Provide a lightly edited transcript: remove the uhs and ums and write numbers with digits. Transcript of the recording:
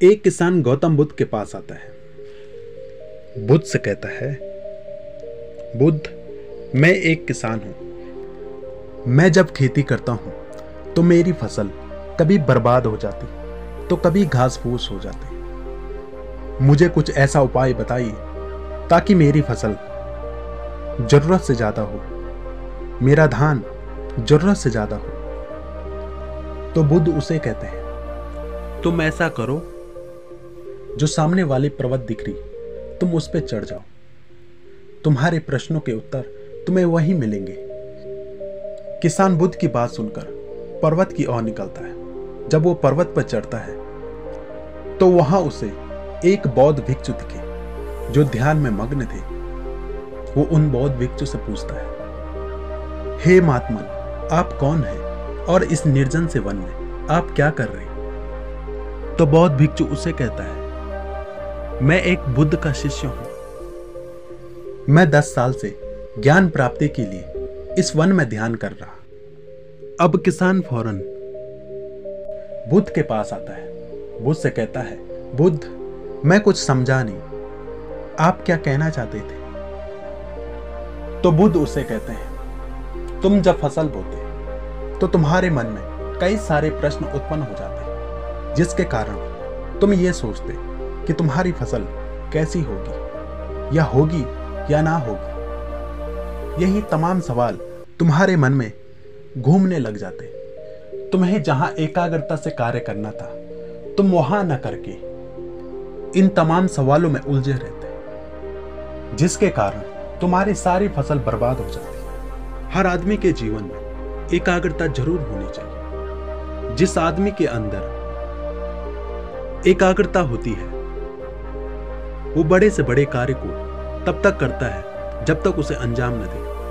एक किसान गौतम बुद्ध के पास आता है। बुद्ध से कहता है, बुद्ध, मैं एक किसान हूं। मैं जब खेती करता हूं तो मेरी फसल कभी बर्बाद हो जाती तो कभी घास फूस हो जाती। मुझे कुछ ऐसा उपाय बताइए ताकि मेरी फसल जरूरत से ज्यादा हो, मेरा धान जरूरत से ज्यादा हो। तो बुद्ध उसे कहते हैं, तुम ऐसा करो, जो सामने वाली पर्वत दिख रही तुम उस पर चढ़ जाओ। तुम्हारे प्रश्नों के उत्तर तुम्हें वहीं मिलेंगे। किसान बुद्ध की बात सुनकर पर्वत की ओर निकलता है। जब वो पर्वत पर चढ़ता है तो वहां उसे एक बौद्ध भिक्षु दिखे जो ध्यान में मग्न थे। वो उन बौद्ध भिक्षु से पूछता है, हे महात्मन, आप कौन हैं और इस निर्जन से वन में आप क्या कर रहे हैं? तो बौद्ध भिक्षु उसे कहता है, मैं एक बुद्ध का शिष्य हूं। मैं 10 साल से ज्ञान प्राप्ति के लिए इस वन में ध्यान कर रहा। अब किसान फौरन बुद्ध के पास आता है। बुद्ध से कहता है, बुद्ध, मैं कुछ समझा नहीं, आप क्या कहना चाहते थे? तो बुद्ध उसे कहते हैं, तुम जब फसल बोते तो तुम्हारे मन में कई सारे प्रश्न उत्पन्न हो जाते, जिसके कारण तुम ये सोचते कि तुम्हारी फसल कैसी होगी या ना होगी। यही तमाम सवाल तुम्हारे मन में घूमने लग जाते। तुम्हें जहां एकाग्रता से कार्य करना था तुम वहां न करके इन तमाम सवालों में उलझे रहते, जिसके कारण तुम्हारी सारी फसल बर्बाद हो जाती। हर आदमी के जीवन में एकाग्रता जरूर होनी चाहिए। जिस आदमी के अंदर एकाग्रता होती है वो बड़े से बड़े कार्य को तब तक करता है जब तक उसे अंजाम न दे।